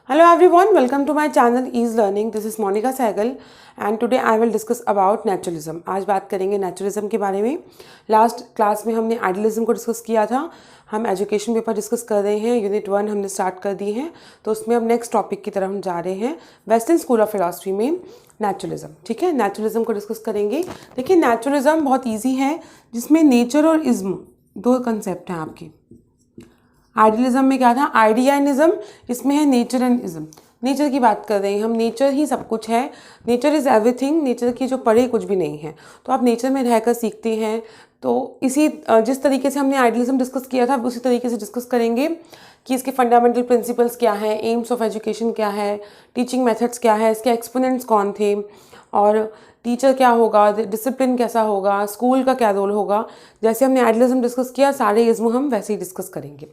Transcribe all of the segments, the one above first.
Hello everyone, welcome to my channel Ease Learning. This is Monica Sehgal and today I will discuss about naturalism. आज बात करेंगे naturalism के बारे में. Last class में हमने idealism को डिस्कस किया था. हम एजुकेशन पेपर डिस्कस कर रहे हैं. यूनिट 1 हमने स्टार्ट कर दी है, तो उसमें अब नेक्स्ट टॉपिक की तरफ हम जा रहे हैं. वेस्टर्न स्कूल ऑफ फिलॉसफी में नेचुरलिज्म. ठीक है, नेचुरलिज्म को डिस्कस करेंगे. देखिए नेचुरलिज्म बहुत ईजी है, जिसमें नेचर और इज्म दो कंसेप्ट हैं आपके. आइडियलिज्म में क्या था, आइडियानिज्म, इसमें है नेचर एंड इज्म. नेचर की बात कर रहे हैं हम, नेचर ही सब कुछ है, नेचर इज़ एवरीथिंग, नेचर की जो पढ़े कुछ भी नहीं है. तो आप नेचर में रहकर सीखते हैं. तो इसी जिस तरीके से हमने आइडियलिज्म डिस्कस किया था उसी तरीके से डिस्कस करेंगे कि इसके फंडामेंटल प्रिंसिपल्स क्या हैं, एम्स ऑफ एजुकेशन क्या है, टीचिंग मेथड्स क्या है, इसके एक्सपोनेंट्स कौन थे, और टीचर क्या होगा, डिसिप्लिन कैसा होगा, स्कूल का क्या रोल होगा. जैसे हमने आइडियलिज्म डिस्कस किया, सारे इज्म हम वैसे ही डिस्कस करेंगे.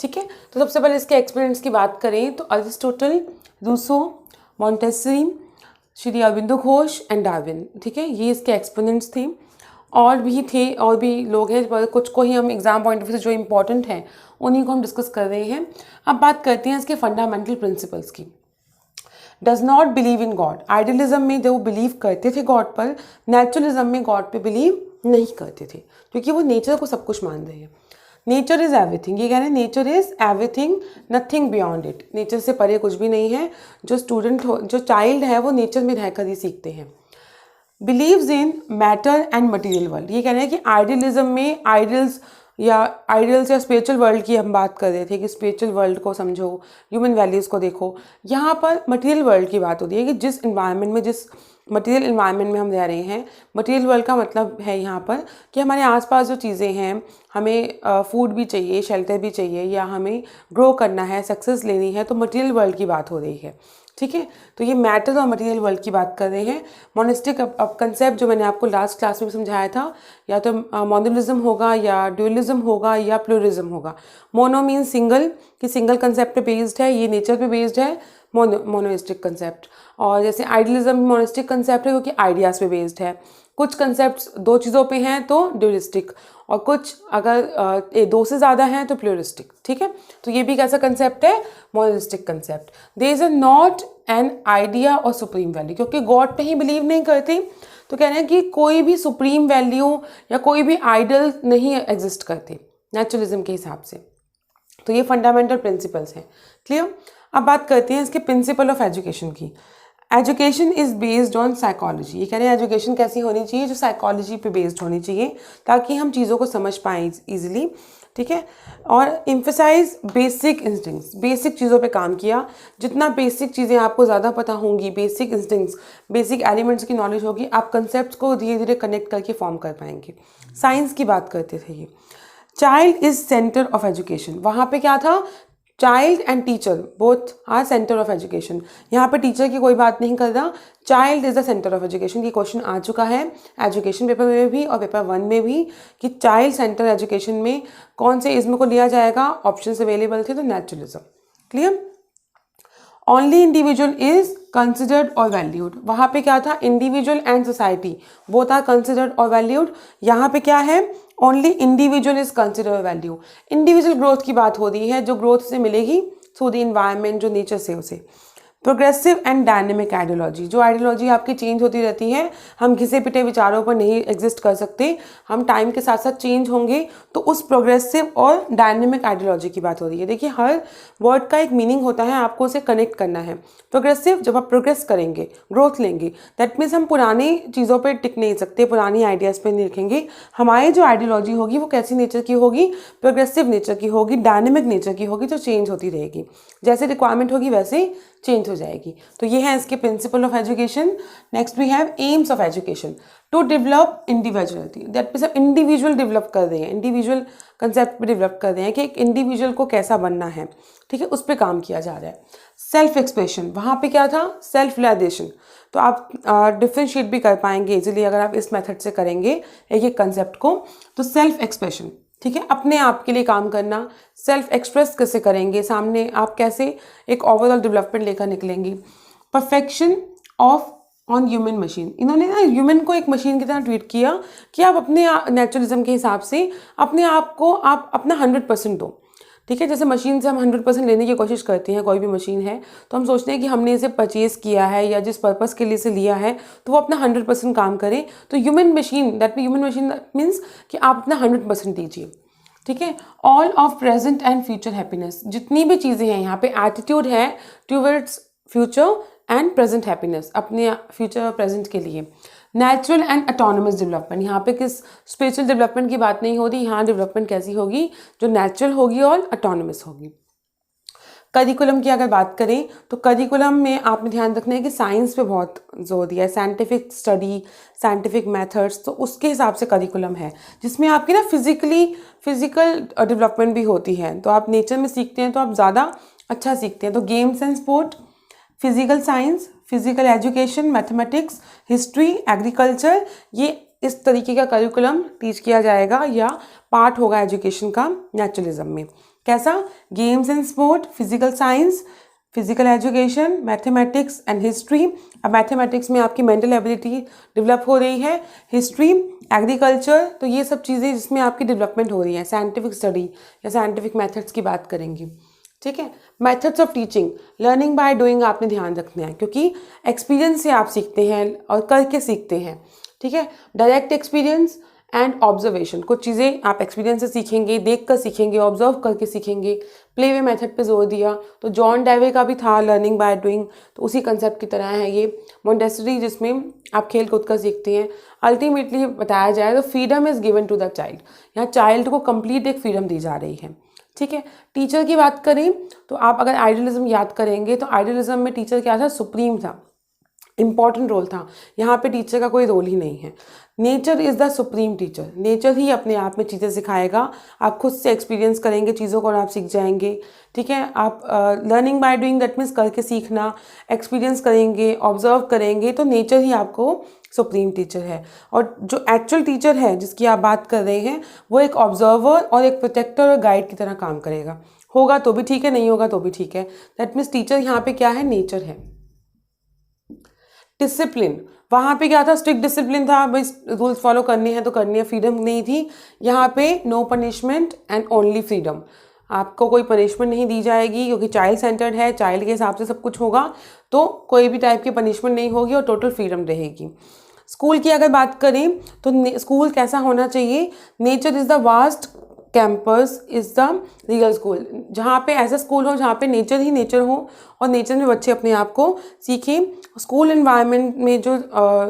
ठीक है, तो सबसे पहले इसके एक्सपोनेंट्स की बात करें तो Aristotle, Rousseau, Montessori, Shri Aurobindo Ghosh and Darwin. ठीक है, ये इसके एक्सपोनेंट्स थे. और भी लोग हैं, पर कुछ को ही हम एग्जाम पॉइंट ऑफ व्यू से जो इंपॉर्टेंट हैं उन्हीं को हम डिस्कस कर रहे हैं. अब बात करते हैं इसके फंडामेंटल प्रिंसिपल्स की. Does not believe in God. Idealism में जो बिलीव करते थे गॉड पर, नेचुरलिज्म में गॉड पे बिलीव नहीं करते थे, क्योंकि वो नेचर को सब कुछ मान रहे हैं. नेचर इज़ एवरीथिंग, ये कह रहे हैं nature is everything, nothing beyond it. Nature से परे कुछ भी नहीं है. जो चाइल्ड है वो नेचर में रहकर ही सीखते हैं. Believes in matter and material world. ये कह रहे हैं कि आइडियलिज्म में आइडियल्स या स्पिरिचुअल वर्ल्ड की हम बात कर रहे थे कि स्पिरिचुअल वर्ल्ड को समझो, ह्यूमन वैल्यूज़ को देखो. यहाँ पर मटेरियल वर्ल्ड की बात होती है कि जिस इन्वायरमेंट में, जिस मटेरियल इन्वायरमेंट में हम रह रहे हैं. मटेरियल वर्ल्ड का मतलब है यहाँ पर कि हमारे आसपास जो चीज़ें हैं, हमें फूड भी चाहिए, शेल्टर भी चाहिए, या हमें ग्रो करना है, सक्सेस लेनी है, तो मटेरियल वर्ल्ड की बात हो रही है. ठीक है, तो ये मैटर और मटेरियल वर्ल्ड की बात कर रहे हैं. मोनिस्टिक अब कंसेप्ट जो मैंने आपको लास्ट क्लास में समझाया था, या तो मोनोलिज्म होगा, या ड्यूअलिज्म होगा, या प्लूरिज्म होगा. मोनो मीन सिंगल, कि सिंगल कंसेप्ट पे बेस्ड है, ये नेचर पे बेस्ड है, मोनोइस्टिक कंसेप्ट. और जैसे आइडियलिज्म मोनोइस्टिक कंसेप्ट है क्योंकि आइडियाज़ पे बेस्ड है. कुछ कंसेप्ट्स दो चीज़ों पे हैं तो ड्यूअलिस्टिक, और कुछ अगर दो से ज़्यादा हैं तो प्लूरिस्टिक. ठीक है, तो ये भी कैसा कंसेप्ट है, monistic concept. There is a not an idea और सुप्रीम वैल्यू, क्योंकि गॉड पे ही बिलीव नहीं करते, तो कह रहे हैं कि कोई भी सुप्रीम वैल्यू या कोई भी आइडल नहीं एग्जिस्ट करते नेचुरलिज्म के हिसाब से. तो ये फंडामेंटल प्रिंसिपल्स हैं. क्लियर. अब बात करते हैं इसके प्रिंसिपल ऑफ एजुकेशन की. Education is based on psychology. ये कह रहे हैं एजुकेशन कैसी होनी चाहिए, जो साइकोलॉजी पे बेस्ड होनी चाहिए, ताकि हम चीज़ों को समझ पाएँ ईजिली. ठीक है, और एम्फसाइज बेसिक इंस्टिंक्ट्स. बेसिक चीज़ों पे काम किया. जितना बेसिक चीज़ें आपको ज़्यादा पता होंगी, बेसिक इंस्टिंक्ट्स, बेसिक एलिमेंट्स की नॉलेज होगी, आप कंसेप्ट को धीरे धीरे कनेक्ट करके फॉर्म कर पाएंगे. साइंस की बात करते थे ये. Child is centre of education. वहाँ पे क्या था, child and teacher both are centre of education. यहाँ पे टीचर की कोई बात नहीं कर रहा, child is the centre of education. ये क्वेश्चन आ चुका है एजुकेशन पेपर में भी और पेपर 1 में भी, कि चाइल्ड सेंटर एजुकेशन में कौन से इज्म को लिया जाएगा. ऑप्शंस अवेलेबल थे, तो naturalism. Clear. Only individual is considered और वैल्यूड. वहाँ पे क्या था, individual and society both are considered और वैल्यूड. यहाँ पे क्या है, ओनली इंडिविजुअल इज कंसिडर्ड और वैल्यू. इंडिविजुअल ग्रोथ की बात हो रही है, जो ग्रोथ से मिलेगी थ्रू द इन्वायरमेंट, जो नेचर से उसे. Progressive and dynamic ideology. जो आइडियोलॉजी आपकी चेंज होती रहती है, हम घिसे पिटे विचारों पर नहीं एग्जिस्ट कर सकते, हम टाइम के साथ साथ चेंज होंगे. तो उस प्रोग्रेसिव और डायनेमिक आइडियोलॉजी की बात हो रही है. देखिए हर वर्ड का एक मीनिंग होता है, आपको उसे कनेक्ट करना है. प्रोग्रेसिव, जब आप प्रोग्रेस करेंगे, ग्रोथ लेंगे, दैट मीन्स हम पुरानी चीज़ों पर टिक नहीं सकते, पुरानी आइडियाज़ पर नहीं लिखेंगे. हमारी जो आइडियोलॉजी होगी वो कैसी नेचर की होगी, प्रोग्रेसिव नेचर की होगी, डायनेमिक नेचर की होगी, जो चेंज होती रहेगी. जैसे रिक्वायरमेंट होगी वैसे चेंज हो जाएगी. तो ये है इसके principle of education. Next we have aims of education. To develop individuality. That means आप इंडिविजुअल डेवलप कर रहे हैं, इंडिविजुअल कंसेप्ट पे डेवलप कर रहे हैं कि एक इंडिविजुअल को कैसा बनना है. ठीक है, उस पर काम किया जा रहा है. Self expression. वहाँ पे क्या था, सेल्फ रियलाइजेशन. तो आप डिफ्रेंशिएट भी कर पाएंगे इजीली अगर आप इस मेथड से करेंगे एक एक कंसेप्ट को. तो सेल्फ एक्सप्रेशन, ठीक है, अपने आप के लिए काम करना. सेल्फ एक्सप्रेस कैसे करेंगे, सामने आप कैसे एक ओवरऑल डेवलपमेंट लेकर निकलेंगे. Perfection of on human machine. इन्होंने ना ह्यूमन को एक मशीन की तरह ट्रीट किया कि आप अपने नेचुरलिज्म के हिसाब से अपने आप को आप अपना 100% दो. ठीक है। जैसे मशीन से हम 100% लेने की कोशिश करते हैं, कोई भी मशीन है तो हम सोचते हैं कि हमने इसे परचेज़ किया है या जिस पर्पज़ के लिए इसे लिया है तो वो अपना 100% काम करे। तो ह्यूमन मशीन दैट मीन्स कि आप अपना 100% दीजिए। ठीक है। All of present and future happiness, जितनी भी चीज़ें हैं यहाँ पे एटीट्यूड है towards future and present happiness, अपने फ्यूचर और प्रेजेंट के लिए। नेचुरल एंड ऑटोनमस डेवलपमेंट, यहाँ पे किस स्पिरिचुअल डेवलपमेंट की बात नहीं होती, यहाँ डेवलपमेंट कैसी होगी, जो नेचुरल होगी और ऑटोनमस होगी। करिकुलम की अगर बात करें तो करिकुलम में आपने ध्यान रखना है कि साइंस पे बहुत जोर दिया है, साइंटिफिक स्टडी, साइंटिफिक मेथड्स, तो उसके हिसाब से करिकुलम है जिसमें आपकी ना फिजिकल डेवलपमेंट भी होती है। तो आप नेचर में सीखते हैं तो आप ज़्यादा अच्छा सीखते हैं। तो games and sport, physical science, physical education, mathematics, history, agriculture, ये इस तरीके का करिकुलम टीच किया जाएगा या पार्ट होगा एजुकेशन का नेचुरलिज्म में। कैसा? Games and sport, physical science, physical education, mathematics and history. अब मैथमेटिक्स में आपकी मेंटल एबिलिटी डेवलप हो रही है, हिस्ट्री, एग्रीकल्चर, तो ये सब चीज़ें जिसमें आपकी डेवलपमेंट हो रही है। साइंटिफिक स्टडी या साइंटिफिक मेथड्स की बात करेंगे। ठीक है। Methods of teaching, learning by doing आपने ध्यान रखना है क्योंकि एक्सपीरियंस से आप सीखते हैं और करके सीखते हैं। ठीक है। डायरेक्ट एक्सपीरियंस एंड ऑब्जर्वेशन, कुछ चीज़ें आप एक्सपीरियंस से सीखेंगे, देख कर सीखेंगे, ऑब्जर्व करके सीखेंगे। प्ले वे मेथड पे जोर दिया, तो जॉन डेवे का भी था लर्निंग बाय डूइंग, तो उसी कंसेप्ट की तरह है ये। मोंटेसरी जिसमें आप खेल कूद कर सीखते हैं। अल्टीमेटली बताया जाए तो freedom is given to the child, यहाँ चाइल्ड को कंप्लीट एक फ्रीडम दी जा रही है। ठीक है। टीचर की बात करें तो आप अगर आइडियलिज्म याद करेंगे तो आइडियलिज्म में टीचर क्या था? सुप्रीम था, इम्पॉर्टेंट रोल था। यहाँ पे टीचर का कोई रोल ही नहीं है। Nature is the supreme teacher, nature ही अपने आप में चीज़ें सिखाएगा। आप खुद से एक्सपीरियंस करेंगे चीज़ों को और आप सीख जाएंगे। ठीक है। आप learning by doing that means करके सीखना, एक्सपीरियंस करेंगे, ऑब्जर्व करेंगे, तो नेचर ही आपको सुप्रीम टीचर है। और जो एक्चुअल टीचर है जिसकी आप बात कर रहे हैं वो एक ऑब्जर्वर और एक प्रोटेक्टर और गाइड की तरह काम करेगा। होगा तो भी ठीक है, नहीं होगा तो भी ठीक है। दैट मीन्स टीचर यहाँ पे क्या है? नेचर है। डिसिप्लिन, वहाँ पे क्या था? स्ट्रिक्ट डिसिप्लिन था, भाई रूल्स फॉलो करनी है तो करनी है, फ्रीडम नहीं थी। यहाँ पे no punishment and only freedom, आपको कोई पनिशमेंट नहीं दी जाएगी क्योंकि चाइल्ड सेंटर्ड है, चाइल्ड के हिसाब से सब कुछ होगा, तो कोई भी टाइप की पनिशमेंट नहीं होगी और टोटल फ्रीडम रहेगी। स्कूल की अगर बात करें तो स्कूल कैसा होना चाहिए? Nature is the vast campus is the real school, जहाँ पे ऐसा स्कूल हो जहाँ पे नेचर ही नेचर हो और नेचर में बच्चे अपने आप को सीखें। स्कूल एनवायरनमेंट में जो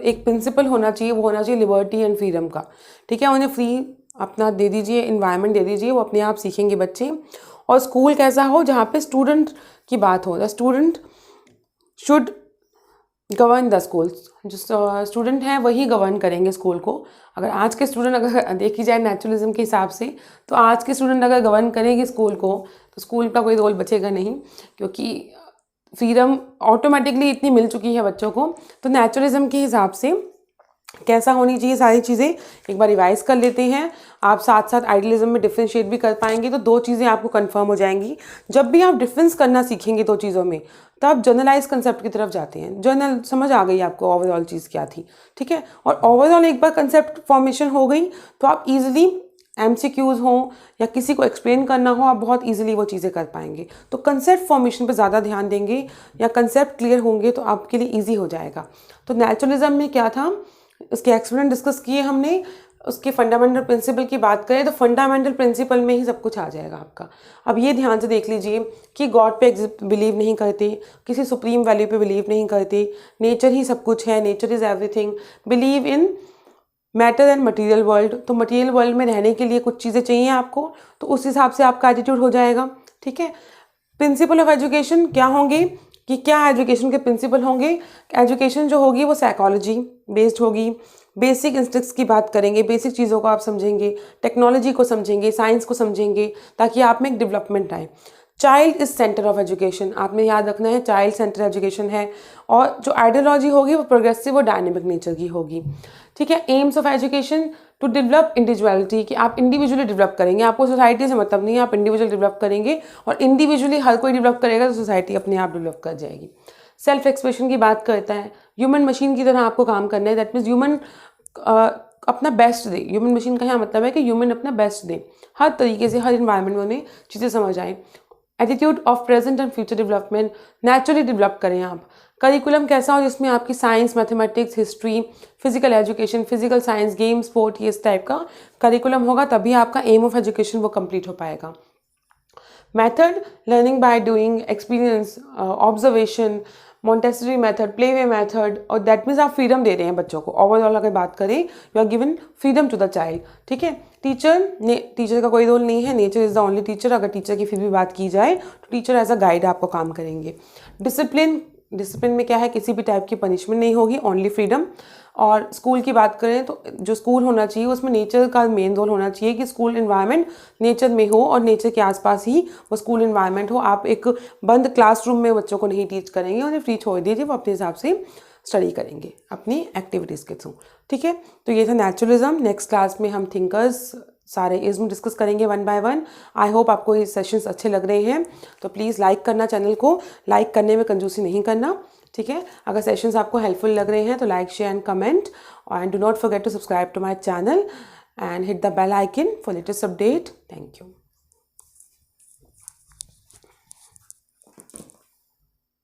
एक प्रिंसिपल होना चाहिए वो होना चाहिए लिबर्टी एंड फ्रीडम का। ठीक है। उन्हें फ्री अपना दे दीजिए, इन्वायरमेंट दे दीजिए, वो अपने आप सीखेंगे बच्चे। और स्कूल कैसा हो? जहाँ पे स्टूडेंट की बात हो, the student should govern the school, जो स्टूडेंट हैं वही गवर्न करेंगे स्कूल को। अगर आज के स्टूडेंट अगर देखी जाए नेचुरलिज्म के हिसाब से तो आज के स्टूडेंट अगर गवर्न करेंगे स्कूल को तो स्कूल का कोई रोल बचेगा नहीं, क्योंकि फ्रीडम ऑटोमेटिकली इतनी मिल चुकी है बच्चों को। तो नेचुरलिज्म के हिसाब से कैसा होनी चाहिए सारी चीज़ें एक बार रिवाइज कर लेते हैं। आप साथ साथ आइडियलिज्म में डिफ्रेंशिएट भी कर पाएंगे तो दो चीज़ें आपको कंफर्म हो जाएंगी। जब भी आप डिफरेंस करना सीखेंगे दो चीज़ों में तो आप जनरलाइज कंसेप्ट की तरफ जाते हैं। जनरल समझ आ गई आपको ओवरऑल चीज़ क्या थी। ठीक है। और ओवरऑल एक बार कंसेप्ट फॉर्मेशन हो गई तो आप इजीली MCQs हों या किसी को एक्सप्लेन करना हो आप बहुत इजीली वो चीज़ें कर पाएंगे। तो कंसेप्ट फॉर्मेशन पे ज़्यादा ध्यान देंगे या कंसेप्ट क्लियर होंगे तो आपके लिए ईजी हो जाएगा। तो नेचुरलिज्म में क्या था, उसके एक्सपेरिमेंट डिस्कस किए हमने। उसके फंडामेंटल प्रिंसिपल की बात करें तो फंडामेंटल प्रिंसिपल में ही सब कुछ आ जाएगा आपका। अब ये ध्यान से देख लीजिए कि गॉड पे बिलीव नहीं करते, किसी सुप्रीम वैल्यू पे बिलीव नहीं करते, नेचर ही सब कुछ है, nature is everything, believe in matter and material world. तो मटेरियल वर्ल्ड में रहने के लिए कुछ चीज़ें चाहिए आपको, तो उस हिसाब से आपका एटीट्यूड हो जाएगा। ठीक है। प्रिंसिपल ऑफ एजुकेशन क्या होंगे कि क्या एजुकेशन के प्रिंसिपल होंगे? एजुकेशन जो होगी वो साइकोलॉजी बेस्ड होगी, बेसिक इंस्टिंक्ट्स की बात करेंगे, बेसिक चीज़ों को आप समझेंगे, टेक्नोलॉजी को समझेंगे, साइंस को समझेंगे, ताकि आप में एक डेवलपमेंट आए। Child is centre of education, आपने याद रखना है चाइल्ड सेंटर एजुकेशन है। और जो आइडियोलॉजी होगी वो प्रोग्रेसिव और डायनेमिक नेचर की होगी। ठीक है। Aims of education to develop individuality, कि आप इंडिविजुअली डेवलप करेंगे, आपको सोसाइटी से मतलब नहीं है, आप इंडिविजुअल डेवलप करेंगे और इंडिविजुअली हर कोई डेवलप करेगा तो सोसाइटी अपने आप डेवलप कर जाएगी। सेल्फ एक्सप्रेशन की बात करता है, ह्यूमन मशीन की तरह आपको काम करना है। दैट मीन्स ह्यूमन अपना बेस्ट दे। ह्यूमन मशीन का यहाँ मतलब है कि ह्यूमन अपना बेस्ट दे, हर तरीके से, हर इन्वायरमेंट में उन्हें चीज़ें समझ आए। Attitude of present and future development naturally develop करें आप। करिकुलम कैसा हो जिसमें आपकी science, mathematics, history, physical education, physical science, game, sport, ये इस टाइप का करिकुलम होगा, तभी आपका एम ऑफ एजुकेशन वो कंप्लीट हो पाएगा। Method learning by doing, experience, observation, Montessori method, play way method, और दैट मीन्स आप फ्रीडम दे रहे हैं बच्चों को। ओवरऑल अगर बात करें, you are given freedom to the child, ठीक है। टीचर का कोई रोल नहीं है, nature is the only teacher. अगर टीचर की फिर भी बात की जाए तो टीचर एज अ गाइड आपको काम करेंगे। डिसिप्लिन में क्या है, किसी भी टाइप की पनिशमेंट नहीं होगी, ओनली फ्रीडम। और स्कूल की बात करें तो जो स्कूल होना चाहिए उसमें नेचर का मेन रोल होना चाहिए कि स्कूल इन्वायरमेंट नेचर में हो और नेचर के आसपास ही वो स्कूल इन्वायरमेंट हो। आप एक बंद क्लासरूम में बच्चों को नहीं टीच करेंगे, उन्हें फ्री छोड़ दीजिए, वो अपने हिसाब से स्टडी करेंगे अपनी एक्टिविटीज़ के थ्रू, ठीक है। तो ये था नेचुरलिज्म। नेक्स्ट क्लास में हम थिंकर्स सारे इज़्म डिस्कस करेंगे one by one. I hope आपको ये सेशंस अच्छे लग रहे हैं, तो प्लीज़ लाइक करना, चैनल को लाइक करने में कंजूसी नहीं करना, ठीक है। अगर सेशंस आपको हेल्पफुल लग रहे हैं तो like, share and comment, and do not forget to subscribe to my channel and hit the bell icon for latest update. Thank you.